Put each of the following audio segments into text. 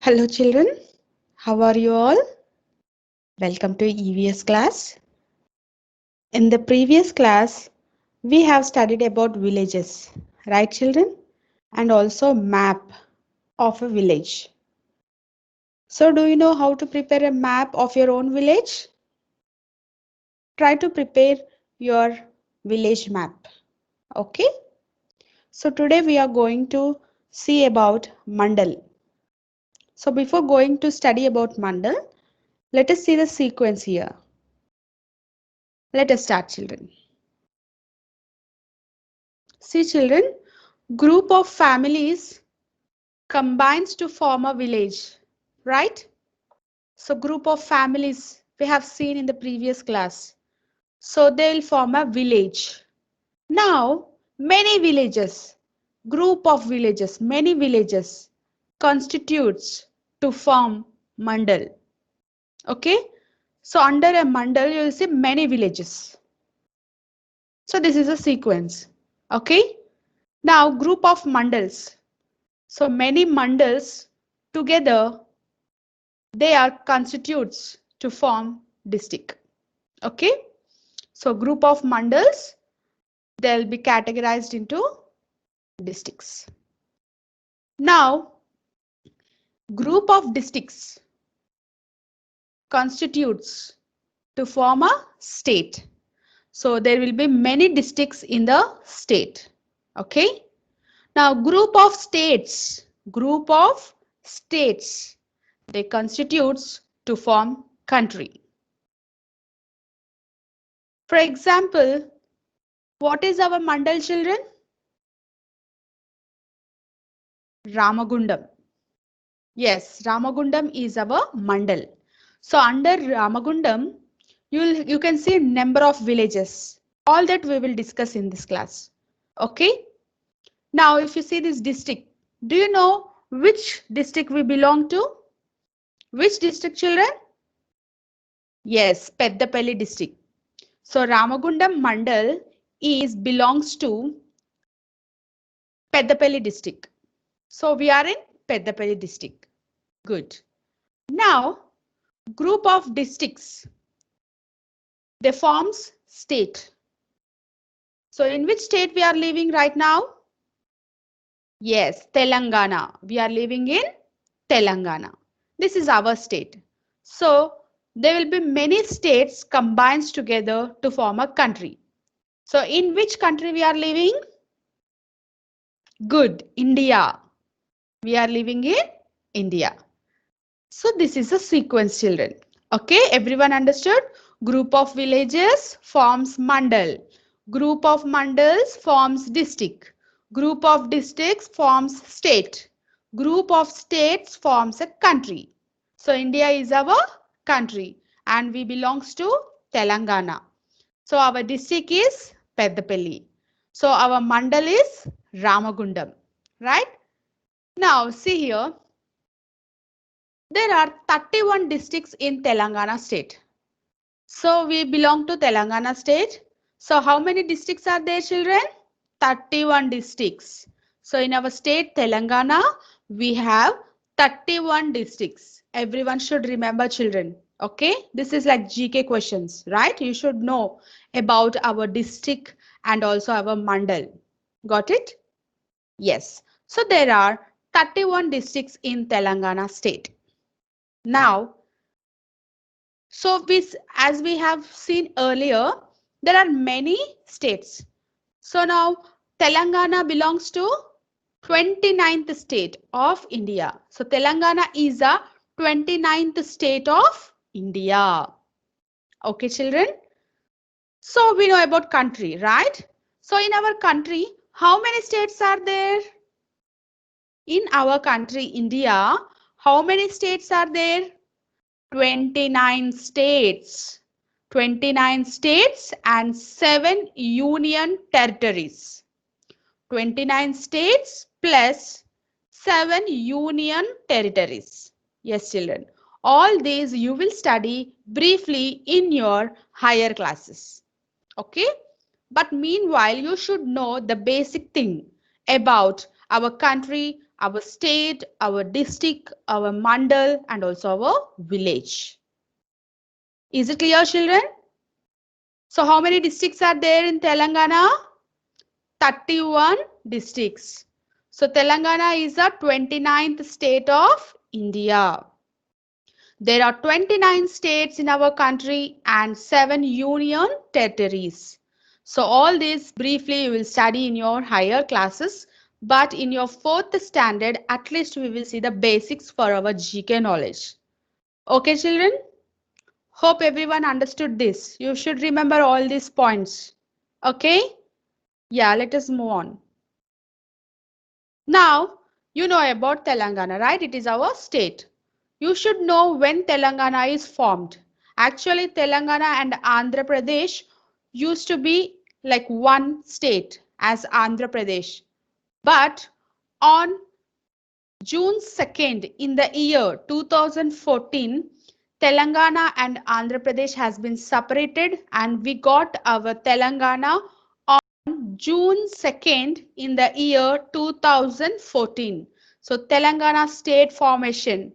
Hello children, how are you all? Welcome to EVS class. In the previous class, we have studied about villages, right children? And also map of a village. So do you know how to prepare a map of your own village? Try to prepare your village map. Okay? So today we are going to see about Mandal. So before going to study about Mandal, let us see the sequence here. Let us start children. See children, group of families combines to form a village, right? So group of families we have seen in the previous class. So they'll form a village. Now many villages, group of villages, many villages constitutes to form mandal. Okay? So under a mandal you will see many villages. So this is a sequence. Okay? Now group of mandals. So many mandals together they are constitutes to form district. Okay. So group of mandals they'll be categorized into districts. Now group of districts constitutes to form a state. So there will be many districts in the state. Okay. Now group of states they constitutes to form country. For example, what is our mandal children? Ramagundam. Yes, Ramagundam is our mandal. So under Ramagundam, you can see number of villages. All that we will discuss in this class. Okay. Now if you see this district, do you know which district we belong to? Which district children? Yes, Peddapalli district. So Ramagundam mandal is belongs to Peddapalli district. So we are in Peddapalli district. Good. Now, group of districts, they forms state. So in which state we are living right now? Yes, Telangana. We are living in Telangana. This is our state. So there will be many states combined together to form a country. So in which country we are living? Good, India. We are living in India. So this is a sequence children. Okay, everyone understood? Group of villages forms mandal. Group of mandals forms district. Group of districts forms state. Group of states forms a country. So India is our country and we belongs to Telangana. So our district is Peddapalli. So our mandal is Ramagundam. Right? Now see here. There are 31 districts in Telangana state. So we belong to Telangana state. So how many districts are there children? 31 districts. So in our state Telangana, we have 31 districts. Everyone should remember children. Okay. This is like GK questions, right? You should know about our district and also our mandal. Got it? Yes. So there are 31 districts in Telangana state. Now, so as we have seen earlier, there are many states. So now Telangana belongs to 29th state of India. So Telangana is a 29th state of India. Okay, children. So we know about country, right? So in our country, how many states are there? In our country, India, how many states are there? 29 states. 29 states and 7 union territories. 29 states plus 7 union territories. Yes, children. All these you will study briefly in your higher classes. Okay? But meanwhile, you should know the basic thing about our country, our state, our district, our mandal, and also our village. Is it clear, children? So how many districts are there in Telangana? 31 districts. So Telangana is the 29th state of India. There are 29 states in our country and 7 union territories. So all this briefly you will study in your higher classes, but in your 4th standard at least we will see the basics for our GK knowledge. Okay children? Hope everyone understood this. You should remember all these points. Okay? Yeah, let us move on. Now, you know about Telangana, right? It is our state. You should know when Telangana is formed. Actually, Telangana and Andhra Pradesh used to be like one state as Andhra Pradesh. But on June 2nd in the year 2014, Telangana and Andhra Pradesh has been separated and we got our Telangana June 2nd in the year 2014. So Telangana state formation.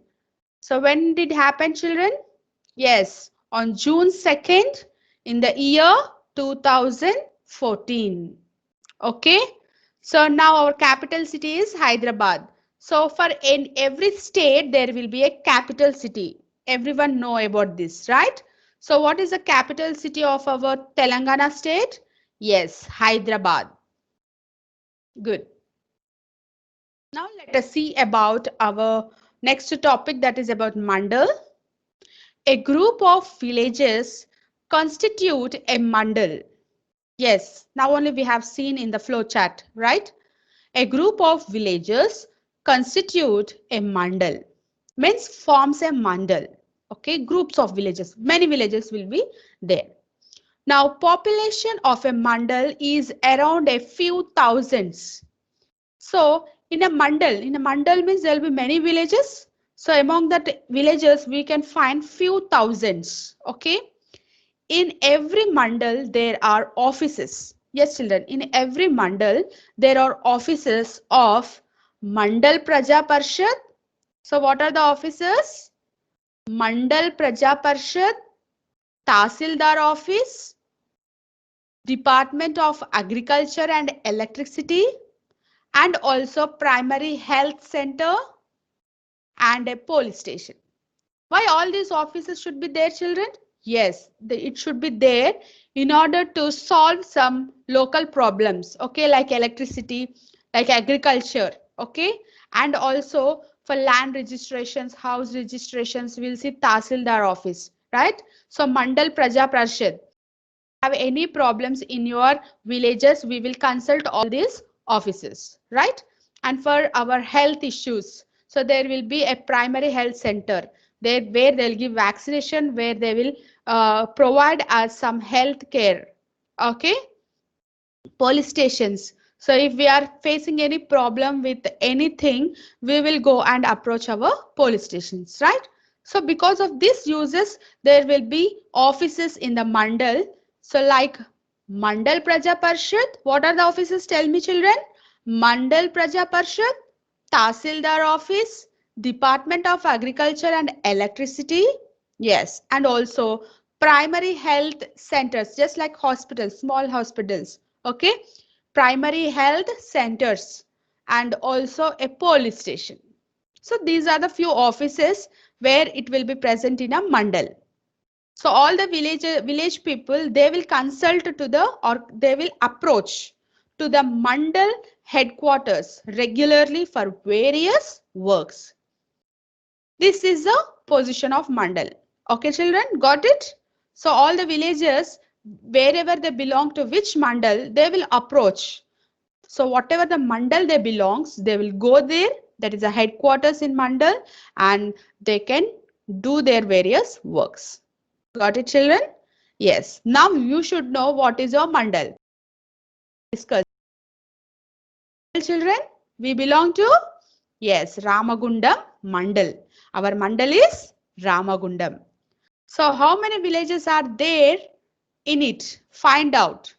So when did it happen children? Yes, on June 2nd in the year 2014. Okay. So now our capital city is Hyderabad. So for in every state there will be a capital city. Everyone know about this, right? So what is the capital city of our Telangana state? Yes, Hyderabad. Good. Now let us see about our next topic, that is about mandal. A group of villages constitute a mandal. Yes, now only we have seen in the flow chart, right? A group of villages constitute a mandal. Means forms a mandal. Okay, groups of villages. Many villages will be there. Now population of a mandal is around a few thousands. So in a mandal means there will be many villages. So among that villages, we can find few thousands. Okay. In every mandal, there are offices. Yes, children, in every mandal, there are offices of Mandal Praja Parshad. So what are the offices? Mandal Praja Parshad, Tahsildar Office, Department of Agriculture and Electricity, and also Primary Health Center and a police station. Why all these offices should be there, children? Yes, it should be there in order to solve some local problems, okay, like electricity, like agriculture, okay, and also for land registrations, house registrations, we'll see Tahsildar office, right? So Mandal Praja Parshad. Have any problems in your villages, we will consult all these offices, right? And for our health issues, so there will be a primary health center there where they'll give vaccination, where they will provide us some health care. Okay, police stations. So if we are facing any problem with anything, we will go and approach our police stations, right? So because of these uses, there will be offices in the mandal. So like Mandal Praja Parshad, what are the offices? Tell me children. Mandal Praja Parshad, Tahsildar office, Department of Agriculture and Electricity. Yes, and also primary health centers, just like hospitals, small hospitals. Okay, primary health centers and also a police station. So these are the few offices where it will be present in a mandal. So all the village people, they will consult to the, or they will approach to the mandal headquarters regularly for various works. This is the position of mandal. Okay children, got it? So all the villages, wherever they belong to which mandal, they will approach. So whatever the mandal they belongs, they will go there. That is a headquarters in mandal, and they can do their various works. Got it children? Yes. Now you should know what is your mandal. Discuss. Children, we belong to, yes, Ramagundam mandal. Our mandal is Ramagundam. So how many villages are there in it? Find out.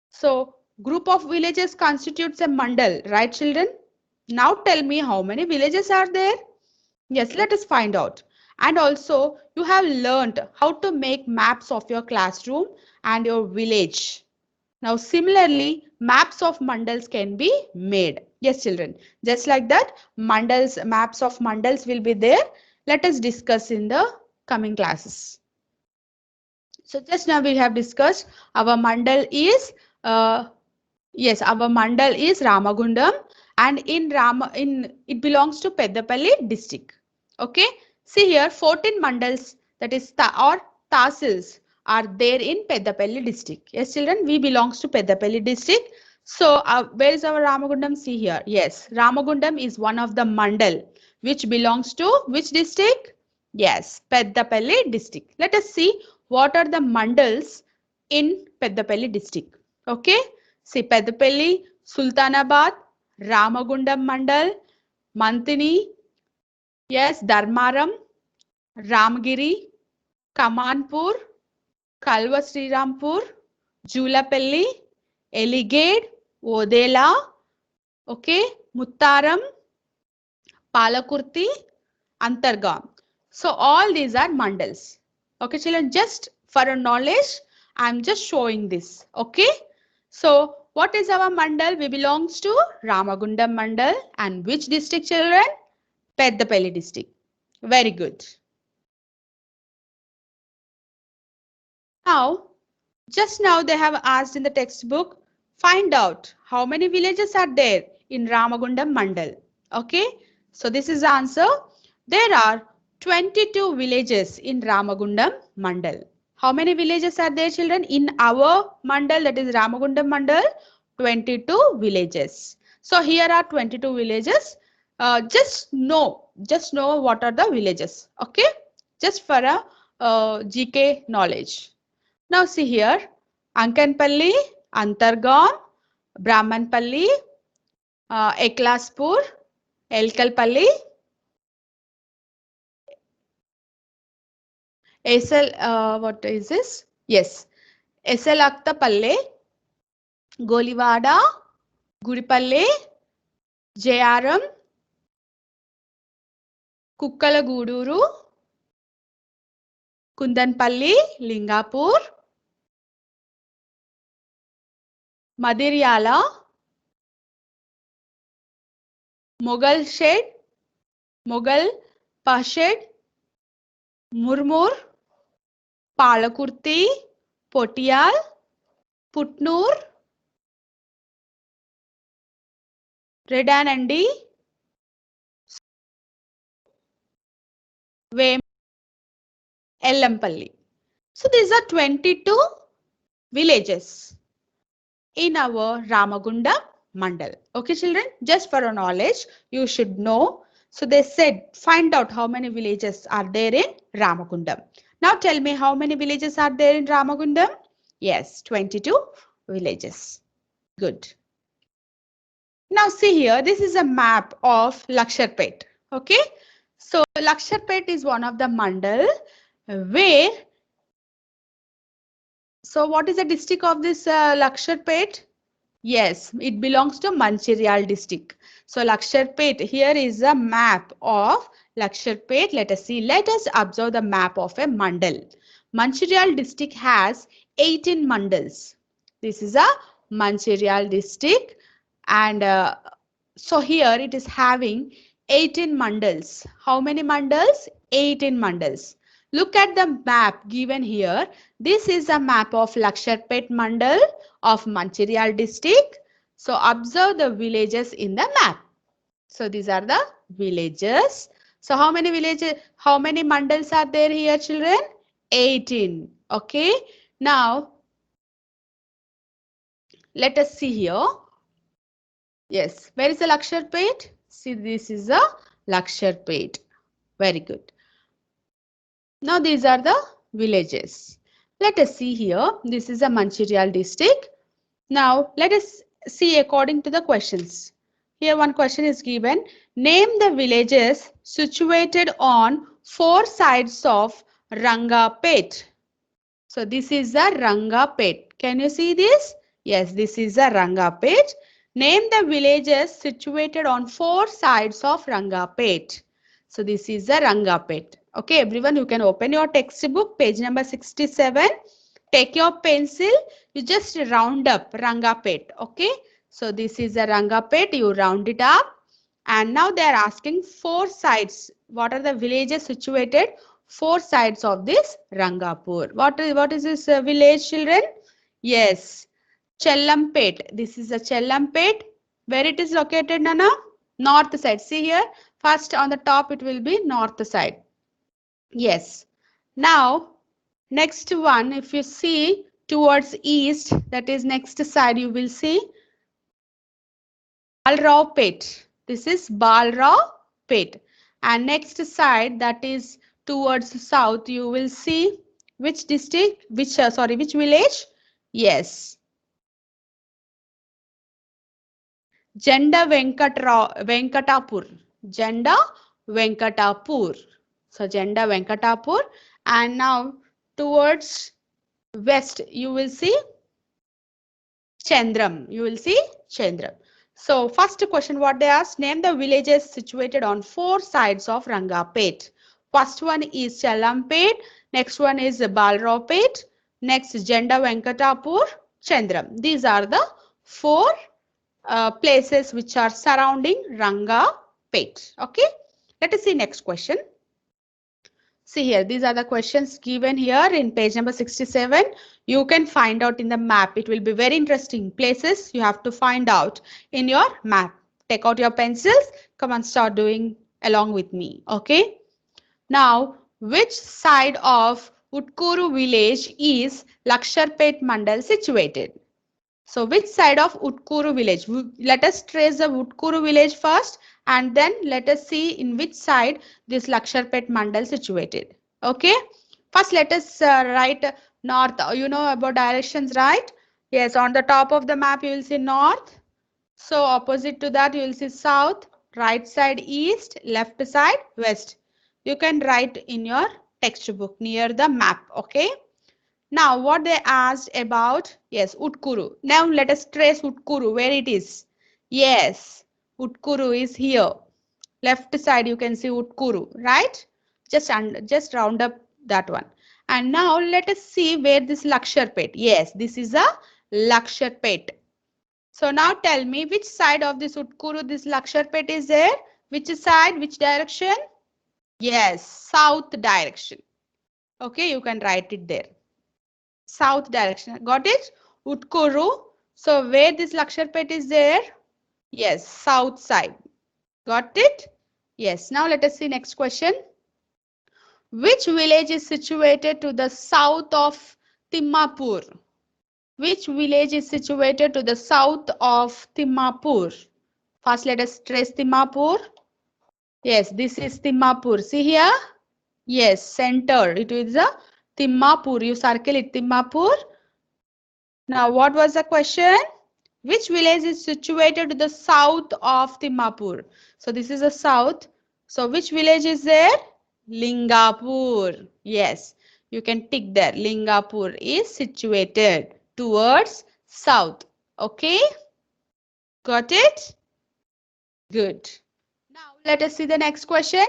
So group of villages constitutes a mandal, right children? Now tell me how many villages are there? Yes, let us find out. And also, you have learned how to make maps of your classroom and your village. Now, similarly, maps of mandals can be made. Yes, children. Just like that, maps of mandals will be there. Let us discuss in the coming classes. So just now we have discussed our mandal is yes, our mandal is Ramagundam, and in it belongs to Peddapalli district. Okay, see here 14 mandals, that is or tahsils, are there in Peddapalli district. Yes, children, we belongs to Peddapalli district. So where is our Ramagundam? See here. Yes, Ramagundam is one of the mandal which belongs to which district? Yes, Peddapalli district. Let us see what are the mandals in Peddapalli district. Okay. See Peddapalli, Sultanabad, Ramagundam Mandal, Mantini, yes, Dharmaram, Ramgiri, Kamanpur, Kalva Srirampur, Julapalli, Eligade, Odela, okay, Muttaram, Palakurti, Antargam. So all these are mandals. Okay, children, just for a knowledge, I am just showing this. Okay. So what is our mandal? We belongs to Ramagundam mandal, and which district, children? Peddapalli district. Very good. Now, just now they have asked in the textbook, find out how many villages are there in Ramagundam mandal. Okay. So this is the answer. There are 22 villages in Ramagundam mandal. How many villages are there, children? In our mandal, that is Ramagundam mandal, 22 villages. So here are 22 villages. Just know what are the villages. Okay. Just for a GK knowledge. Now see here, Ankanpalli, Antargam, Brahmanpalli, Eklaspur, Elkalpalli, what is this? Yes, Esalaktapalle, Golivada, Guripalle, Jayaram, Kukkalaguduru, Kundanpalli, Lingapur, Madiryala, Mughal Shed, Mughal Pashed, Murmur, Palakurti, Potiyal, Putnur, Redanandi, Vem, Ellampalli. So these are 22 villages in our Ramagunda Mandal. Okay, children, just for a knowledge, you should know. So they said, find out how many villages are there in Ramagundam. Now tell me how many villages are there in Ramagundam? Yes, 22 villages. Good. Now see here, this is a map of Laksharpet. Okay. So Laksharpet is one of the mandal where, so what is the district of this Laksharpet? Yes, it belongs to Manchiryal district. So Laksharpet, here is a map of Laksharpet. Let us see. Let us observe the map of a mandal. Manchiryal district has 18 mandals. This is a Manchiryal district, and so here it is having 18 mandals. How many mandals? 18 mandals. Look at the map given here. This is a map of Laksharpet mandal of Manchiryal district. So observe the villages in the map. So these are the villages. So how many villages, how many mandals are there here, children? 18. Okay. Now let us see here. Yes, where is the Laksharpet? See, this is a Laksharpet. Very good. Now these are the villages. Let us see here. This is a Manchiryal district. Now let us see according to the questions. Here one question is given. Name the villages situated on 4 sides of Rangapet. So this is the Rangapet. Can you see this? Yes, this is the Rangapet. Name the villages situated on 4 sides of Rangapet. So this is the Rangapet. Okay, everyone, you can open your textbook, page number 67. Take your pencil, you just round up Rangapet. Okay, so this is a Rangapet, you round it up. And now they are asking 4 sides. What are the villages situated 4 sides of this Rangapur? What is this village, children? Yes, Chellampet. This is a Chellampet. Where it is located, Nana? North side. See here. First on the top it will be north side. Yes. Now next one, if you see towards east, that is next side, you will see Balraupet. This is Balraupet. And next side, that is towards south, you will see which district, which which village? Yes, Janda Venkatapur. Janda Venkatapur. So Janda Venkatapur. And now towards west, you will see Chandram. You will see Chandram. So first question what they asked, name the villages situated on 4 sides of Rangapet. First one is Chalampet, next one is Balraupet, next Jenda Venkatapur, Chandram. These are the 4 places which are surrounding Rangapet. Okay, let us see next question. See here, these are the questions given here in page number 67. You can find out in the map. It will be very interesting places you have to find out in your map. Take out your pencils. Come and start doing along with me. Okay. Now, which side of Utkuru village is Laksharpet Mandal situated? So which side of Utkuru village? Let us trace the Utkuru village first and then let us see in which side this Laksharpet Mandal situated. Okay. First let us write north. You know about directions, right? Yes, on the top of the map you will see north. So opposite to that you will see south, right side east, left side west. You can write in your textbook near the map. Okay. Now, what they asked about, yes, Utkuru. Now, let us trace Utkuru, where it is. Yes, Utkuru is here. Left side, you can see Utkuru, right? Just round up that one. And now, let us see where this Laksharpet. Yes, this is a Laksharpet. So, now tell me which side of this Utkuru, this Laksharpet is there? Which side, which direction? Yes, south direction. Okay, you can write it there. South direction. Got it? Utkuru. So where this Laksharpet is there? Yes, south side. Got it? Yes. Now let us see next question. Which village is situated to the south of Timmapur? Which village is situated to the south of Timmapur? First let us trace Timmapur. Yes, this is Timmapur. See here? Yes, center. It is a Timmapur. You circle it, Timmapur. Now, what was the question? Which village is situated to the south of Timmapur? So, this is the south. So, which village is there? Lingapur. Yes, you can tick there. Lingapur is situated towards south. Okay, got it? Good. Now, let us see the next question.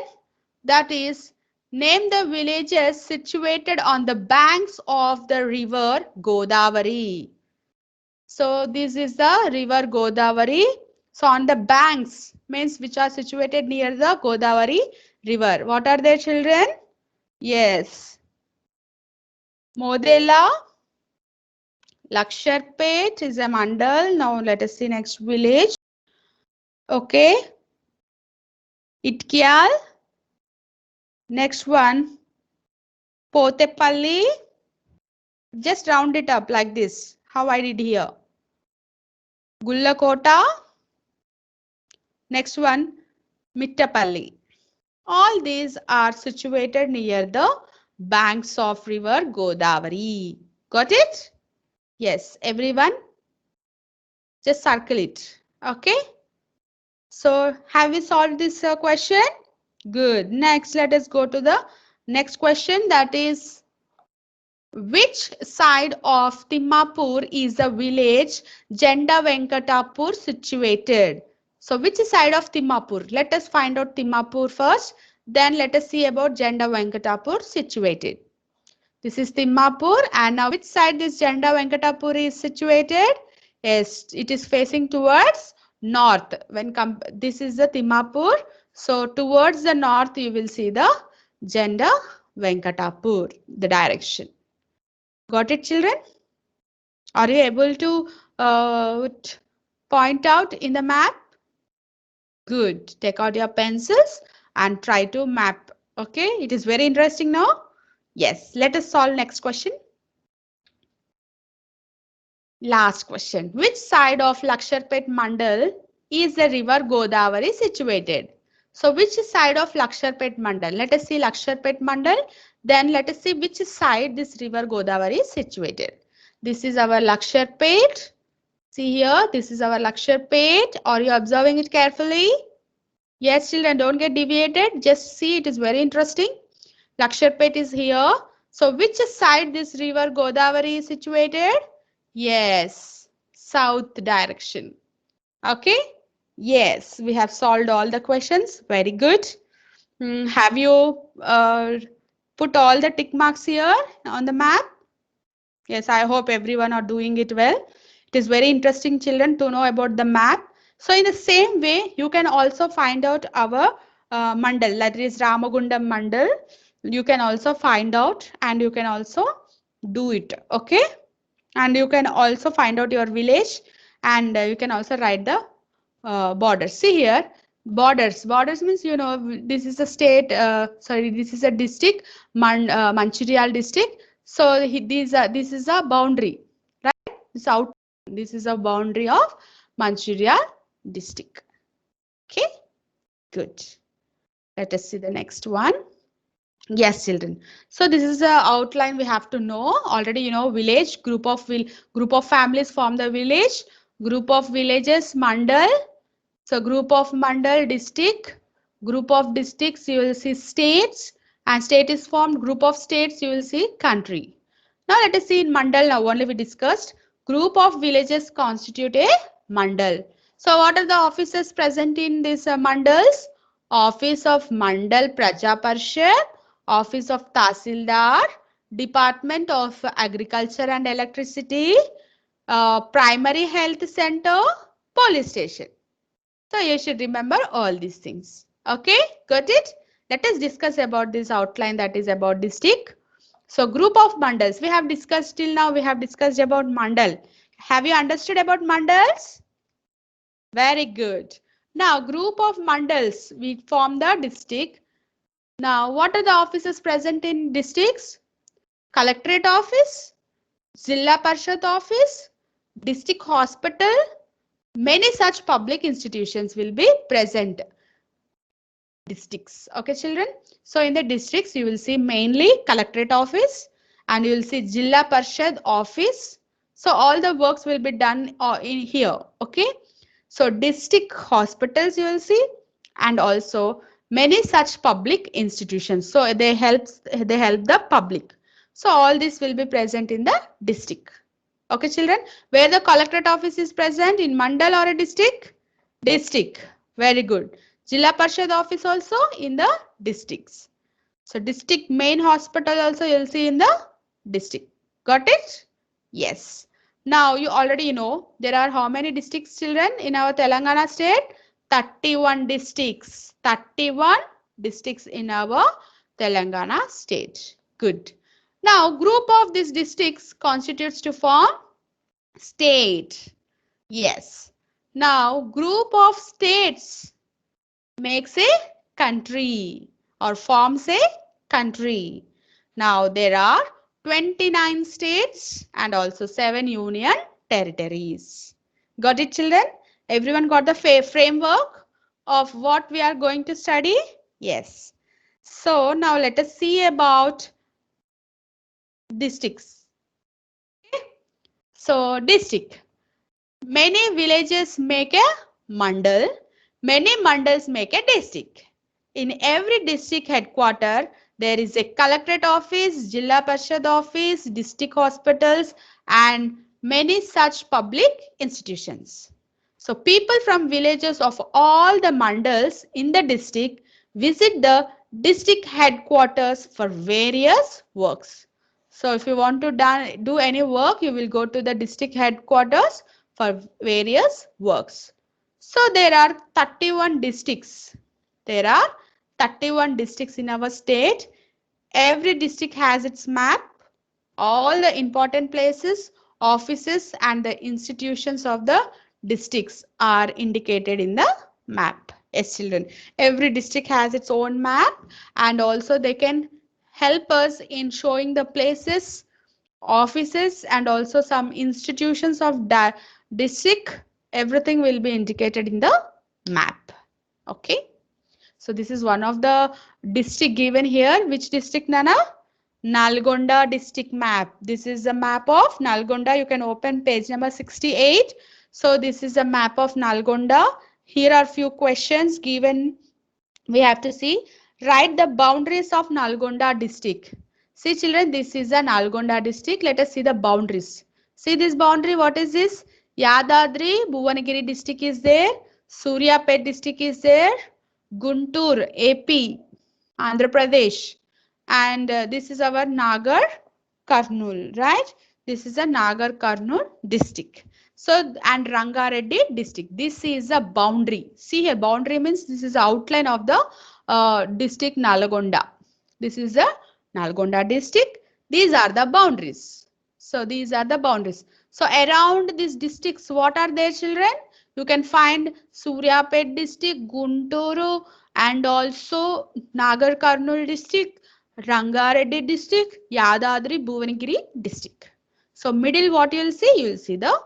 That is, name the villages situated on the banks of the river Godavari. So this is the river Godavari. So on the banks means which are situated near the Godavari river. What are their children? Yes. Modela, Laksharpet is a mandal. Now let us see next village. Okay. Itkyal. Next one. Potepalli. Just round it up like this. How I did here. Gullakota. Next one. Mittapalli. All these are situated near the banks of river Godavari. Got it? Yes, everyone. Just circle it. Okay. So have we solved this question? Good. Next, let us go to the next question. That is, Which side of Timmapur is the village Jenda Venkatapur situated? So which side of Timmapur? Let us find out Timmapur first. Then let us see about Jenda Venkatapur situated. This is Timmapur, and now which side this Jenda Venkatapur is situated? Yes, it is facing towards north. This is the Timmapur. So towards the north you will see the Jenda Venkatapur, the direction. Got it, children? Are you able to point out in the map? Good. Take out your pencils and try to map. Okay, it is very interesting now. Yes, let us solve next question. Last question. Which side of Laksharpet Mandal is the river Godavari situated? So which side of Laksharpet Mandal? Let us see Laksharpet Mandal. Then let us see which side this river Godavari is situated. This is our Laksharpet. See here, this is our Laksharpet. Are you observing it carefully? Yes, children, don't get deviated. Just see, it is very interesting. Laksharpet is here. So which side this river Godavari is situated? Yes, south direction. Okay. Yes, we have solved all the questions. Very good. Have you put all the tick marks here on the map? Yes, I hope everyone are doing it well. It is very interesting, children, to know about the map. So in the same way, you can also find out our mandal, that is Ramagundam mandal. You can also find out and you can also do it. Okay. And you can also find out your village and you can also write the borders. See here, borders. Borders means, you know, this is a state, sorry, this is a district, Mancherial district. So this is a boundary, right? This is a boundary of Mancherial district. Okay, good. Let us see the next one. Yes, children. So this is the outline we have to know. Already, you know, village, group of families form the village, group of villages, mandal. So group of mandal, district, group of districts, you will see states, and state is formed, group of states, you will see country. Now let us see in mandal, now only we discussed. Group of villages constitute a mandal. So what are the offices present in these mandals? Office of Mandal Praja Parishad, Office of Tahsildar, Department of Agriculture and Electricity, Primary Health Center, Police Station. So you should remember all these things. Okay, got it? Let us discuss about this outline, that is about district. So group of mandals we have discussed till now. We have discussed about mandal. Have you understood about mandals? Very good. Now group of mandals we form the district. Now what are the offices present in districts? Collectorate office, Zilla Parshad office, district hospital. Many such public institutions will be present. Districts. Okay, children. So in the districts, you will see mainly collectorate office and you will see Jilla Parshad office. So all the works will be done in here. Okay. So district hospitals you will see and also many such public institutions. So they help the public. So all this will be present in the district. Okay, children. Where the collectorate office is present, in mandal or a district? District. Very good. Jilla Parshad office also in the districts. So district main hospital also you'll see in the district. Got it? Yes. Now you already know there are how many districts, children, in our Telangana state? 31 districts. 31 districts in our Telangana state. Good. Now group of these districts constitutes to form state. Yes. Now group of states makes a country or forms a country. Now there are 29 states and also 7 union territories. Got it, children? Everyone got the framework of what we are going to study? Yes. So now let us see about districts. Okay. So district. Many villages make a mandal. Many mandals make a district. In every district headquarter, There is a collectorate office, Jilla Parishad office, district hospitals, and many such public institutions. So people from villages of all the mandals in the district visit the district headquarters for various works. So if you want to do any work, you will go to the district headquarters for various works. So there are 31 districts. There are 31 districts in our state. Every district has its map. All the important places, offices and the institutions of the districts are indicated in the map. Yes, children. Every district has its own map and also they can help us in showing the places, offices and also some institutions of district. Everything will be indicated in the map. Okay. So this is one of the district given here. Which district, Nana? Nalgonda district map. This is the map of Nalgonda. You can open page number 68. So this is a map of Nalgonda. Here are few questions given. We have to see. Write the boundaries of Nalgonda district. See children, this is a Nalgonda district. Let us see the boundaries. See this boundary. What is this? Yadadri, Bhuvanagiri district is there. Suryapet district is there. Guntur, AP, Andhra Pradesh. And this is our Nagar Karnool, right? This is a Nagar Karnool district. So, and Rangareddy district. This is a boundary. See here, boundary means this is the outline of the district Nalgonda. This is a Nalgonda district. These are the boundaries. So, these are the boundaries. So, around these districts, what are their children? You can find Suryapet district, Gunturu, and also Nagar Karnool district, Rangareddy district, Yadadri, Bhuvanagiri district. So middle what you will see the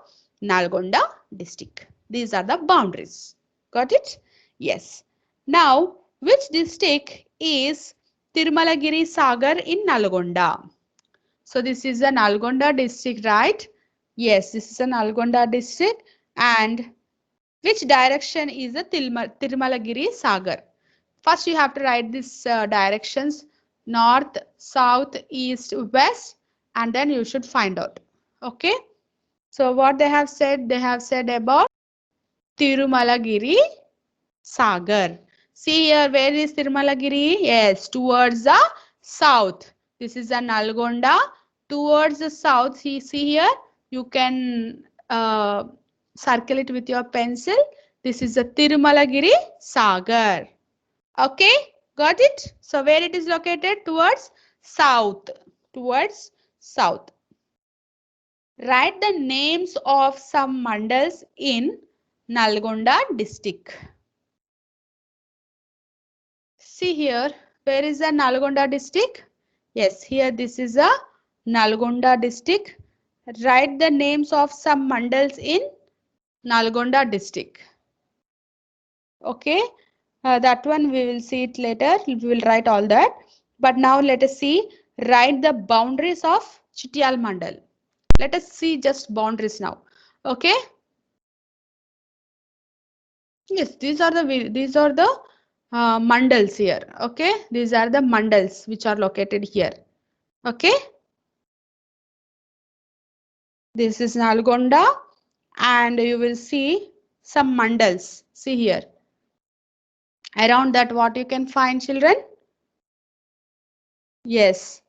Nalgonda district. These are the boundaries. Got it? Yes. Now, which district is Tirumalagiri Sagar in Nalgonda? So this is the Nalgonda district, right? Yes, this is a Nalgonda district. And which direction is the Tirumalagiri Sagar? First, you have to write these directions: north, south, east, west, and then you should find out. Okay. So what they have said about Tirumalagiri Sagar. See here, where is Tirumalagiri? Yes, towards the south. This is a Nalgonda. Towards the south, see here, you can circle it with your pencil. This is the Tirumalagiri Sagar. Okay, got it? So where it is located? Towards south. Towards south. Write the names of some mandals in Nalgonda district. See here, where is the Nalgonda district? Yes, here this is a Nalgonda district. Write the names of some mandals in Nalgonda district. Okay, that one we will see it later. We will write all that. But now let us see. Write the boundaries of Chittial Mandal. Let us see just boundaries now. Okay. Yes, these are the mandals here. Okay, these are the mandals which are located here. Okay. This is Nalgonda, and you will see some mandals. See here. Around that, what you can find, children? Yes.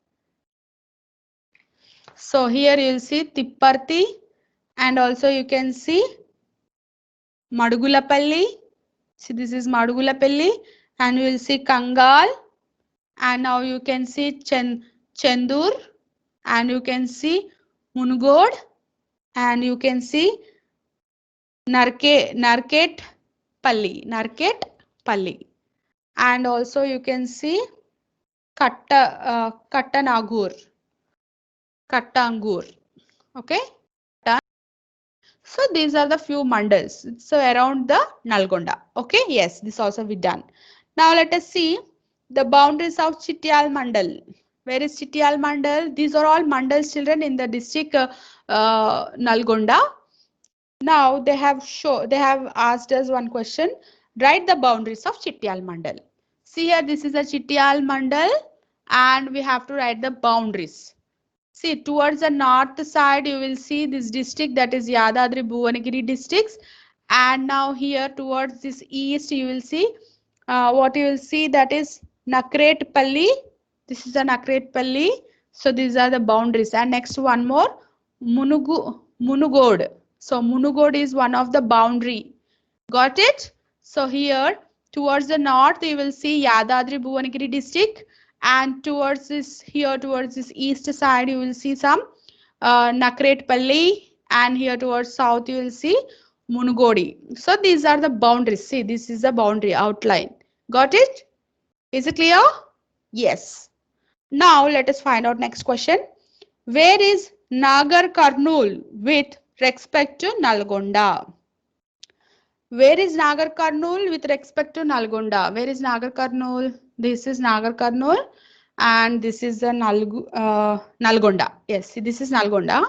So here you will see Tipparthi, and also you can see Madugulapalli. See, this is Madugulapalli, and you will see Kangal, and now you can see Chendur, and you can see Munugod, and you can see Narket Palli, and also you can see Kattangur. Okay. So these are the few mandals. So around the Nalgonda. Okay. Yes, this also be done. Now let us see the boundaries of Chittial Mandal. Where is Chittial Mandal? These are all mandals, children, in the district Nalgonda. Now they have asked us one question. Write the boundaries of Chittial Mandal. See here, this is a Chittial Mandal, and we have to write the boundaries. See, towards the north side, you will see this district, that is Yadadri Bhuvanagiri districts. And now here towards this east, you will see what you will see, that is Nakretpalli. This is the Nakretpalli. So these are the boundaries. And next one more, Munugod. So Munugod is one of the boundary. Got it? So here towards the north, you will see Yadadri Bhuvanagiri district, and towards this here towards this east side, you will see some Nakretpalli, and here towards south, you will see Munugodi. So these are the boundaries. See, this is the boundary outline. Got it? Is it clear? Yes. Now let us find out next question. Where is Nagar Karnool with respect to Nalgonda? Where is Nagar Karnool with respect to Nalgonda? Where is Nagar Karnool? This is Nagar Karnool and this is the Nalgonda. Yes, this is Nalgonda.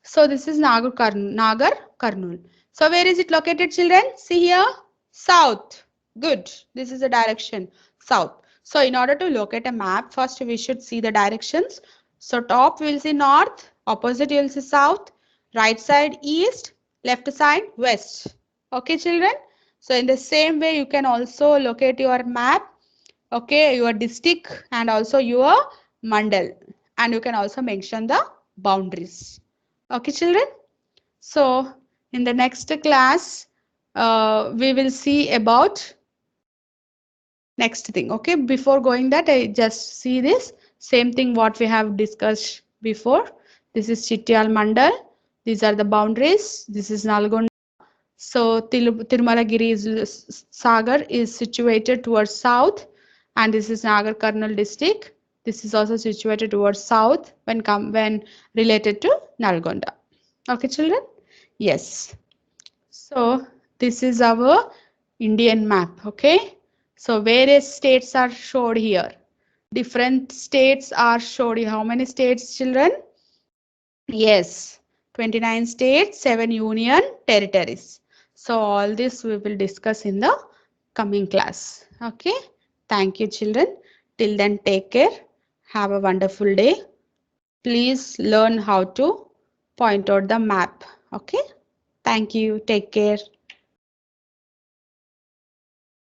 So this is Nagar Karnool. So where is it located, children? See here, south. Good. This is the direction, south. So in order to locate a map, first we should see the directions. So top we will see north, opposite you will see south, right side east, left side west. Okay, children. So in the same way, you can also locate your map, okay, your district and also your mandal, and you can also mention the boundaries. Okay, children. So in the next class, we will see about next thing. Okay, before going that, I just see this same thing what we have discussed before. This is Chityal Mandal. These are the boundaries. This is Nalgonda. So Tirumalagiri Sagar is situated towards south, and this is Nagar Karnool district. This is also situated towards south when related to Nalgonda. Okay, children? Yes. So this is our Indian map. Okay. So various states are showed here. Different states are showed here. How many states, children? Yes, 29 states, 7 union territories. So all this we will discuss in the coming class. Okay. Thank you, children. Till then, take care. Have a wonderful day. Please learn how to point out the map. Okay. Thank you. Take care.